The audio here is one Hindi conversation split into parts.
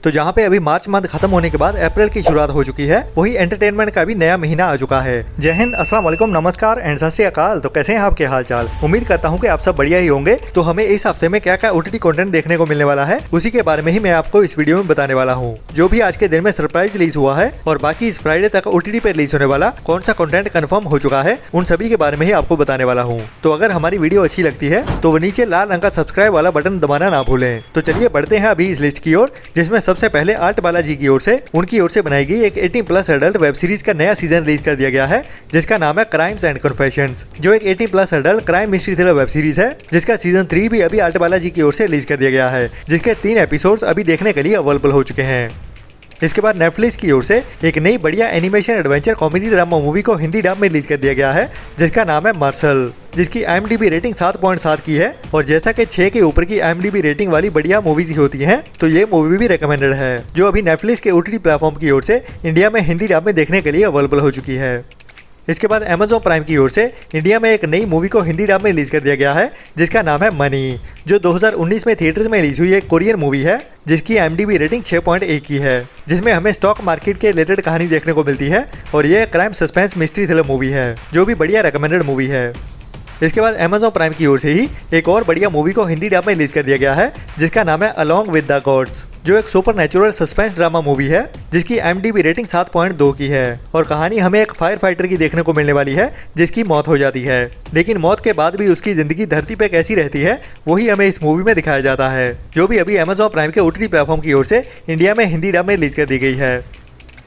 तो जहाँ पे अभी मार्च मंथ खत्म होने के बाद अप्रैल की शुरुआत हो चुकी है, वही एंटरटेनमेंट का भी नया महीना आ चुका है। जय हिंद, अस्सलाम वालेकुम, नमस्कार एंड सत श्री अकाल। तो कैसे हैं आपके हाल चाल? उम्मीद करता हूँ कि आप सब बढ़िया ही होंगे। तो हमें इस हफ्ते में क्या क्या ओटीटी कंटेंट देखने को मिलने वाला है, उसी के बारे में ही मैं आपको इस वीडियो में बताने वाला हूँ। जो भी आज के दिन में सरप्राइज रिलीज हुआ है और बाकी इस फ्राइडे तक ओटीटी पे रिलीज होने वाला कौन सा कंटेंट कंफर्म हो चुका है, उन सभी के बारे में ही आपको बताने वाला हूँ। तो अगर हमारी वीडियो अच्छी लगती है तो वो नीचे लाल रंग का सब्सक्राइब वाला बटन दबाना ना भूलें। तो चलिए बढ़ते हैं अभी इस लिस्ट की ओर, जिसमें सबसे पहले आर्ट बालाजी की ओर से उनकी ओर से बनाई गई एक 18+ एडल्ट वेब सीरीज का नया सीजन रिलीज कर दिया गया है, जिसका नाम है क्राइम्स एंड कन्फेशंस, जो एक 18+ adult crime mystery thriller web series है, जिसका सीजन 3 भी अभी आर्ट बालाजी की ओर से रिलीज कर दिया गया है, जिसके 3 एपिसोड्स अभी देखने के लिए अवेलेबल हो चुके हैं। इसके बाद नेटफ्लिक्स की ओर से एक नई बढ़िया animation adventure comedy drama movie को हिंदी डब में रिलीज कर दिया गया है, जिसका नाम है मार्शल, जिसकी IMDb रेटिंग 7.7 की है। और जैसा कि 6 के ऊपर की IMDb रेटिंग वाली बढ़िया मूवीज ही होती हैं, तो ये मूवी भी रिकमेंडेड है, जो अभी नेटफ्लिक्स के OTT प्लेटफॉर्म की ओर से इंडिया में हिंदी डब में देखने के लिए अवेलेबल हो चुकी है। इसके बाद Amazon प्राइम की ओर से इंडिया में एक नई मूवी को हिंदी डब में रिलीज कर दिया गया है, जिसका नाम है मनी, जो 2019 में थिएटर्स में रिलीज हुई एक कोरियन मूवी है, जिसकी IMDb रेटिंग 6.1 की है, जिसमें हमें स्टॉक मार्केट के रिलेटेड कहानी देखने को मिलती है। और यह crime suspense mystery thriller movie है, जो भी बढ़िया रिकमेंडेड मूवी है। इसके बाद Amazon प्राइम की ओर से ही एक और बढ़िया मूवी को हिंदी डब में रिलीज कर दिया गया है, जिसका नाम है अलोंग विद द गॉड्स, जो एक super natural suspense drama movie है, जिसकी IMDb रेटिंग 7.2 की है। और कहानी हमें एक फायर फाइटर की देखने को मिलने वाली है, जिसकी मौत हो जाती है, लेकिन मौत के बाद भी उसकी जिंदगी धरती पे कैसी रहती है, वही हमें इस मूवी में दिखाया जाता है, जो भी अभी Amazon प्राइम के OTT प्लेटफॉर्म की ओर से इंडिया में हिंदी डब में रिलीज कर दी गई है।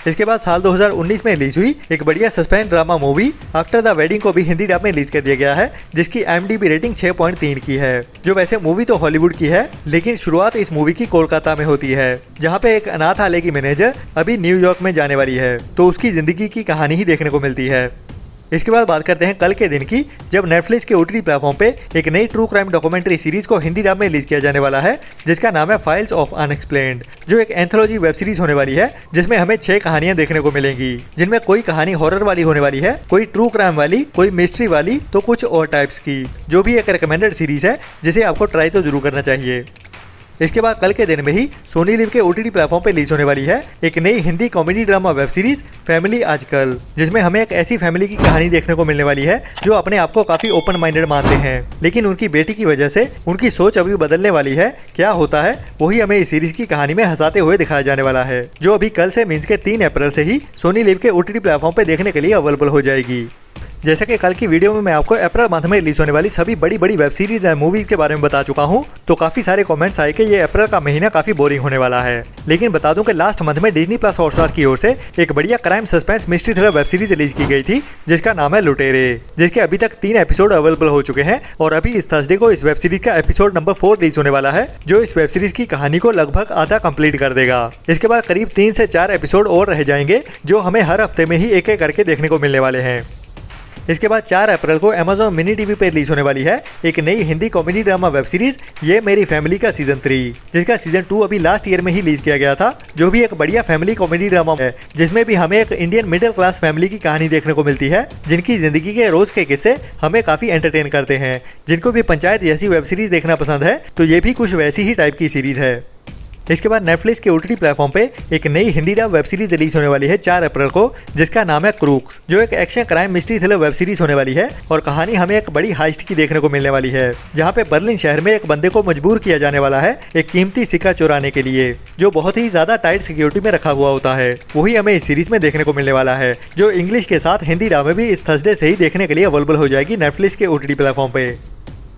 इसके बाद साल 2019 में रिलीज हुई एक बढ़िया suspense drama movie after the wedding को भी हिंदी डब में रिलीज कर दिया गया है, जिसकी IMDb रेटिंग 6.3 की है। जो वैसे मूवी तो हॉलीवुड की है, लेकिन शुरुआत इस मूवी की कोलकाता में होती है, जहां पे एक अनाथालय की मैनेजर अभी न्यूयॉर्क में जाने वाली है, तो उसकी जिंदगी की कहानी ही देखने को मिलती है। इसके बाद बात करते हैं कल के दिन की, जब नेटफ्लिक्स के OTT प्लेटफॉर्म पे एक नई ट्रू क्राइम डॉक्यूमेंट्री सीरीज को हिंदी डब में रिलीज किया जाने वाला है, जिसका नाम है फाइल्स ऑफ अनएक्सप्लेन्ड, जो एक एंथोलॉजी वेब सीरीज होने वाली है, जिसमें हमें 6 कहानियां देखने को मिलेंगी, जिनमें कोई कहानी हॉरर वाली होने वाली है, कोई ट्रू क्राइम वाली, कोई मिस्ट्री वाली, तो कुछ और टाइप्स की, जो भी एक रिकमेंडेड सीरीज है, जिसे आपको ट्राई तो जरूर करना चाहिए। इसके बाद कल के दिन में ही सोनी लिव के OTT प्लेटफॉर्म पे रिलीज होने वाली है एक नई Hindi comedy drama web series family आजकल, जिसमें हमें एक ऐसी फैमिली की कहानी देखने को मिलने वाली है, जो अपने आप को काफी ओपन माइंडेड मानते हैं, लेकिन उनकी बेटी की वजह से उनकी सोच अभी बदलने वाली है। क्या होता है वही हमें इस सीरीज की कहानी में हंसाते हुए दिखाया जाने वाला है, जो अभी कल से मींस के 3 अप्रैल से ही सोनी लिव के OTT प्लेटफॉर्म पे देखने के लिए अवेलेबल हो जाएगी। जैसा कि कल की वीडियो में मैं आपको अप्रैल मंथ में रिलीज होने वाली सभी बड़ी बड़ी वेब सीरीज एंड मूवीज के बारे में बता चुका हूं, तो काफी सारे कमेंट्स आए कि ये अप्रैल का महीना काफी बोरिंग होने वाला है। लेकिन बता दूं कि लास्ट मंथ में डिज्नी प्लस हॉटस्टार की ओर से एक बढ़िया crime suspense mystery thriller web series release की गई थी, जिसका नाम है लुटेरे, जिसके अभी तक 3 एपिसोड अवेलेबल हो चुके हैं। और अभी इस थर्सडे को इस वेब सीरीज का एपिसोड नंबर 4 रिलीज होने वाला है, जो इस वेब सीरीज की कहानी को लगभग आधा कंप्लीट कर देगा। इसके बाद करीब 3 से 4 एपिसोड और रह जाएंगे, जो हमें हर हफ्ते में ही एक एक करके देखने को मिलने वाले हैं। इसके बाद 4 अप्रैल को Amazon मिनी टीवी पर रिलीज होने वाली है एक नई Hindi comedy drama web series ये मेरी फैमिली का सीजन 3, जिसका सीजन 2 अभी लास्ट ईयर में ही रिलीज किया गया था, जो भी एक बढ़िया फैमिली कॉमेडी ड्रामा है, जिसमें भी हमें एक इंडियन मिडिल क्लास फैमिली की कहानी देखने को मिलती है, जिनकी जिंदगी के रोज के किस्से हमें काफी एंटरटेन करते हैं। जिनको भी पंचायत जैसी वेब सीरीज देखना पसंद है, तो ये भी कुछ वैसी ही टाइप की सीरीज है। इसके बाद नेटफ्लिक्स के OTT प्लेटफॉर्म पे एक नई Hindi dub web series release होने वाली है 4 अप्रैल को, जिसका नाम है क्रूक्स, जो एक action crime mystery thriller web series होने वाली है। और कहानी हमें एक बड़ी हाइस्ट की देखने को मिलने वाली है, जहां पे बर्लिन शहर में एक बंदे को मजबूर किया जाने वाला है एक कीमती सिक्का चुराने के लिए, जो बहुत ही ज्यादा टाइट सिक्योरिटी में रखा हुआ होता है। वही हमें इस सीरीज में देखने को मिलने वाला है, जो इंग्लिश के साथ हिंदी डब में भी इस थर्सडे से ही देखने के लिए अवेलेबल हो जाएगी नेटफ्लिक्स के OTT प्लेटफॉर्म पे।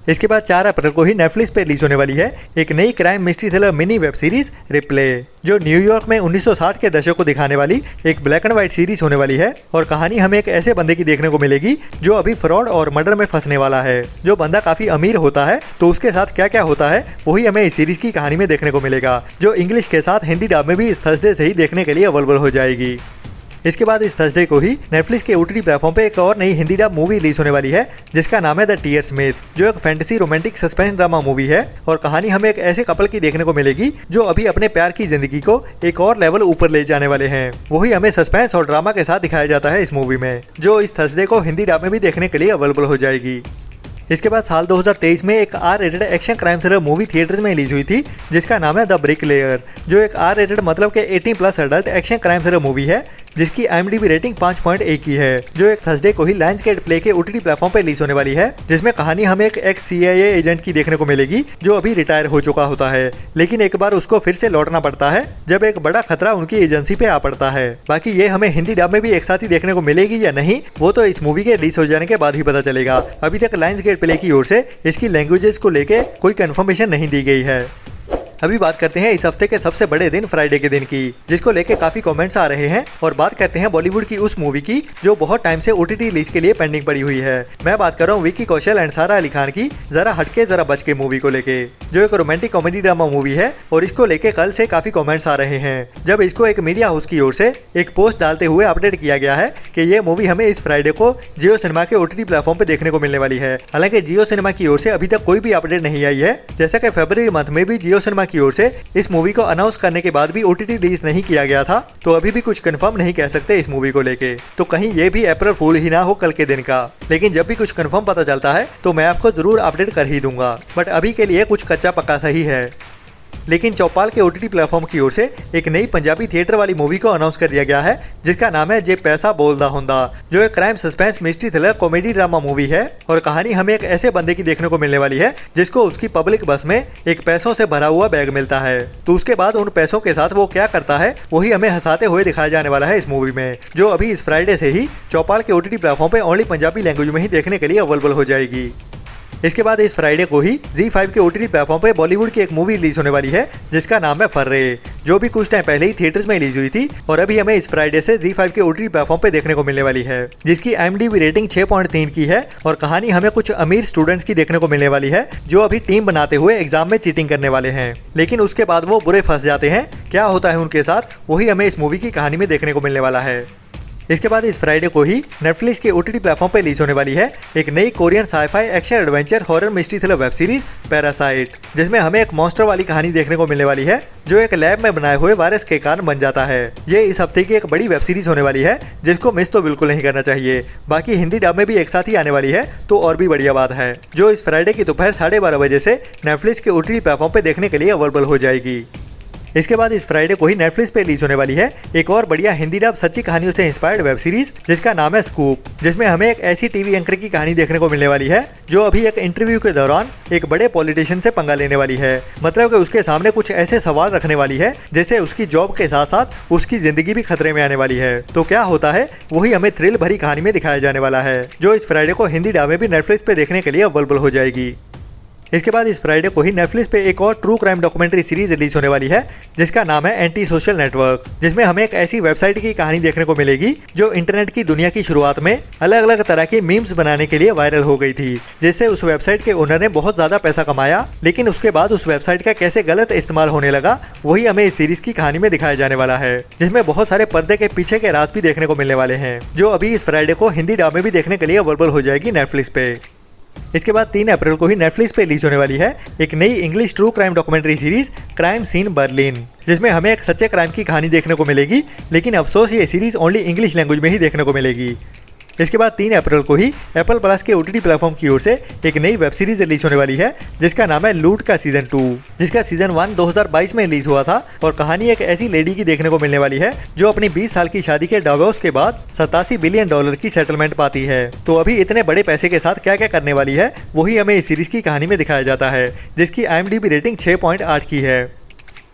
इसके बाद 4 अप्रैल को ही नेटफ्लिक्स पे रिलीज होने वाली है एक नई crime mystery thriller mini web series replay, जो न्यूयॉर्क में 1960 के दशक को दिखाने वाली एक ब्लैक एंड व्हाइट सीरीज होने वाली है। और कहानी हमें एक ऐसे बंदे की देखने को मिलेगी, जो अभी फ्रॉड और मर्डर में फंसने वाला है। जो बंदा काफी अमीर होता है, तो उसके साथ क्या क्या होता है वही हमें इस सीरीज की कहानी में देखने को मिलेगा, जो इंग्लिश के साथ हिंदी डब में भी इस थर्सडे से ही देखने के लिए अवेलेबल हो जाएगी। इसके बाद इस थर्सडे को ही नेटफ्लिक्स के OTT प्लेटफॉर्म पे एक और नई हिंदी डब मूवी रिलीज होने वाली है, जिसका नाम है द टीयर स्मिथ, जो एक fantasy romantic suspense drama movie है। और कहानी हमें एक ऐसे कपल की देखने को मिलेगी, जो अभी अपने प्यार की जिंदगी को एक और लेवल ऊपर ले जाने वाले हैं। वही हमें सस्पेंस और ड्रामा के साथ दिखाया जाता है इस मूवी में, जो इस थर्सडे को हिंदी डब में भी देखने के लिए अवेलेबल हो जाएगी। इसके बाद साल 2023 में एक R rated action crime thriller movie theatres में रिलीज हुई थी जिसका नाम है द ब्रिकलेयर, जो एक आर रेटेड मतलब के 18+ adult action crime thriller movie है जिसकी IMDb रेटिंग 5.1 की है, जो एक थर्सडे को ही लायंसगेट प्ले के OTT प्लेटफॉर्म पर रिलीज होने वाली है। जिसमें कहानी हमें एक एक्स CIA एजेंट की देखने को मिलेगी जो अभी रिटायर हो चुका होता है, लेकिन एक बार उसको फिर से लौटना पड़ता है जब एक बड़ा खतरा उनकी एजेंसी पे आ पड़ता है। बाकी ये हमें हिंदी डब में भी एक साथ ही देखने को मिलेगी या नहीं, वो तो इस मूवी के रिलीज हो जाने के बाद ही पता चलेगा। अभी तक लायंसगेट प्ले की ओर से इसकी लैंग्वेजेस को लेके कोई कंफर्मेशन नहीं दी गई है। अभी बात करते हैं इस हफ्ते के सबसे बड़े दिन फ्राइडे के दिन की, जिसको लेके काफी कमेंट्स आ रहे हैं, और बात करते हैं बॉलीवुड की उस मूवी की जो बहुत टाइम से OTT रिलीज के लिए पेंडिंग पड़ी हुई है। मैं बात कर रहा हूँ विक्की कौशल एंड सारा अली खान की जरा हटके जरा बच के मूवी को लेके, जो एक रोमांटिक कॉमेडी ड्रामा मूवी है, और इसको लेके कल से काफी कमेंट्स आ रहे हैं जब इसको एक मीडिया हाउस की ओर से एक पोस्ट डालते हुए अपडेट किया गया है कि ये मूवी हमें इस फ्राइडे को जियो सिनेमा के OTT प्लेटफॉर्म पे देखने को मिलने वाली है। हालांकि जियो सिनेमा की ओर से अभी तक कोई भी अपडेट नहीं आई है, जैसा कि फरवरी मंथ में भी जियो सिनेमा की ओर से इस मूवी को अनाउंस करने के बाद भी OTT रिलीज नहीं किया गया था, तो अभी भी कुछ कंफर्म नहीं कह सकते इस मूवी को लेके। तो कहीं ये भी अप्रैल फूल ही ना हो कल के दिन का, लेकिन जब भी कुछ कंफर्म पता चलता है तो मैं आपको जरूर अपडेट कर ही दूंगा। बट अभी के लिए कुछ कच्चा पक्का सही है। लेकिन चौपाल के OTT प्लेटफॉर्म की ओर से एक नई पंजाबी थिएटर वाली मूवी को अनाउंस कर दिया गया है जिसका नाम है जे पैसा बोलदा हुंदा, जो एक crime suspense mystery thriller comedy drama movie है। और कहानी हमें एक ऐसे बंदे की देखने को मिलने वाली है जिसको उसकी पब्लिक बस में एक पैसों से भरा हुआ बैग मिलता है। तो उसके बाद उन पैसों के साथ वो क्या करता है वही हमें हंसाते हुए दिखाया जाने वाला है इस मूवी में, जो अभी इस फ्राइडे से ही चौपाल के OTT प्लेटफॉर्म पे ओनली पंजाबी लैंग्वेज में ही देखने के लिए अवेलेबल हो जाएगी। इसके बाद इस फ्राइडे को ही ZEE5 के OTT प्लेटफॉर्म पे बॉलीवुड की एक मूवी रिलीज होने वाली है जिसका नाम है फर्रे, जो भी कुछ टाइम पहले ही थिएटर्स में रिलीज हुई थी और अभी हमें इस फ्राइडे से ZEE5 के OTT प्लेटफॉर्म पे देखने को मिलने वाली है, जिसकी IMDb रेटिंग 6.3 की है। और कहानी हमें कुछ अमीर स्टूडेंट्स की देखने को मिलने वाली है जो अभी टीम बनाते हुए एग्जाम में चीटिंग करने वाले हैं, लेकिन उसके बाद वो बुरे फंस जाते हैं। क्या होता है उनके साथ वही हमें इस मूवी की कहानी में देखने को मिलने वाला है। इसके बाद इस फ्राइडे को ही नेटफ्लिक्स के OTT प्लेटफॉर्म पर रिलीज होने वाली है एक नई Korean sci-fi action adventure horror mystery thriller web series Parasite, जिसमें हमें एक मॉन्स्टर वाली कहानी देखने को मिलने वाली है जो एक लैब में बनाए हुए वायरस के कारण बन जाता है। ये इस हफ्ते की एक बड़ी वेब सीरीज होने वाली है जिसको मिस तो बिल्कुल नहीं करना चाहिए। बाकी हिंदी डब में भी एक साथ ही आने वाली है तो और भी बढ़िया बात है, जो इस फ्राइडे की दोपहर 12:30 बजे से नेटफ्लिक्स के OTT प्लेटफॉर्म पे देखने के लिए अवेलेबल हो जाएगी। इसके बाद इस फ्राइडे को ही नेटफ्लिक्स पे रिलीज होने वाली है एक और बढ़िया हिंदी डब सच्ची कहानियों से इंस्पायर्ड वेब सीरीज जिसका नाम है स्कूप, जिसमें हमें एक ऐसी टीवी एंकर की कहानी देखने को मिलने वाली है जो अभी एक इंटरव्यू के दौरान एक बड़े पॉलिटिशियन से पंगा लेने वाली है। मतलब कि उसके सामने कुछ ऐसे सवाल रखने वाली है जैसे उसकी जॉब के साथ साथ उसकी जिंदगी भी खतरे में आने वाली है। तो क्या होता है वही हमें थ्रिल भरी कहानी में दिखाया जाने वाला है, जो इस फ्राइडे को हिंदी डब में भी नेटफ्लिक्स पे देखने के लिए अवेलेबल हो जाएगी। इसके बाद इस फ्राइडे को ही नेटफ्लिक्स पे एक और true crime documentary series release होने वाली है जिसका नाम है एंटी सोशल नेटवर्क, जिसमें हमें एक ऐसी वेबसाइट की कहानी देखने को मिलेगी जो इंटरनेट की दुनिया की शुरुआत में अलग अलग तरह के मीम्स बनाने के लिए वायरल हो गई थी, जिससे उस वेबसाइट के ओनर ने बहुत ज्यादा पैसा कमाया। लेकिन उसके बाद उस वेबसाइट का कैसे गलत इस्तेमाल होने लगा वही हमें इस सीरीज की कहानी में दिखाया जाने वाला है, जिसमें बहुत सारे पर्दे के पीछे के राज भी देखने को मिलने वाले हैं, जो अभी इस फ्राइडे को हिंदी डब में भी देखने के लिए अवेलेबल हो जाएगी नेटफ्लिक्स पे। इसके बाद 3 अप्रैल को ही नेटफ्लिक्स पे रिलीज होने वाली है एक नई English true crime documentary series crime scene Berlin, जिसमें हमें एक सच्चे क्राइम की कहानी देखने को मिलेगी। लेकिन अफसोस ये सीरीज ओनली इंग्लिश लैंग्वेज में ही देखने को मिलेगी। इसके बाद 3 अप्रैल को ही एप्पल प्लस के OTT प्लेटफॉर्म की ओर से एक नई वेब सीरीज रिलीज होने वाली है जिसका नाम है लूट का सीजन 2, जिसका सीजन 1 2022 में रिलीज हुआ था। और कहानी एक ऐसी लेडी की देखने को मिलने वाली है जो अपनी 20 साल की शादी के डिवोर्स के बाद $87 बिलियन की सेटलमेंट पाती है। तो अभी इतने बड़े पैसे के साथ क्या क्या करने वाली है वही हमें इस सीरीज की कहानी में दिखाया जाता है, जिसकी IMDb रेटिंग 6.8 की है।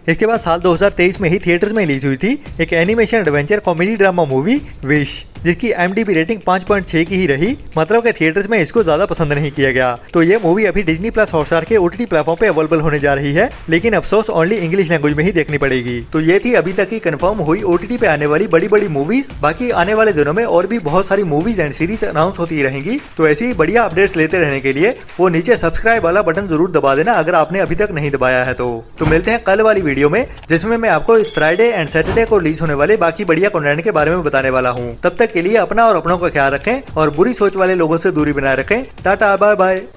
इसके बाद साल 2023 में ही थिएटर्स में रिलीज हुई थी एक animation adventure comedy drama movie wish, जिसकी IMDb रेटिंग 5.6 की ही रही। मतलब कि थिएटर्स में इसको ज्यादा पसंद नहीं किया गया। तो ये मूवी अभी डिज्नी प्लस हॉटस्टार के OTT प्लेटफॉर्म पे अवेलेबल होने जा रही है, लेकिन अफसोस ओनली इंग्लिश लैंग्वेज में ही देखनी पड़ेगी। तो ये थी अभी तक की कंफर्म हुई OTT पे आने वाली बड़ी बड़ी मूवीज। बाकी आने वाले दिनों में और भी बहुत सारी मूवीज एंड सीरीज अनाउंस होती रहेंगी। तो ऐसी ही बढ़िया अपडेट्स लेते रहने के लिए वो नीचे सब्सक्राइब वाला बटन जरूर दबा देना अगर आपने अभी तक नहीं दबाया है। तो मिलते हैं कल वाली वीडियो में, जिसमें मैं आपको इस फ्राइडे एंड सैटरडे को रिलीज होने वाले बाकी बढ़िया कंटेंट के बारे में बताने वाला हूँ। तब तक के लिए अपना और अपनों का ख्याल रखें और बुरी सोच वाले लोगों से दूरी बनाए रखें। Tata bye bye.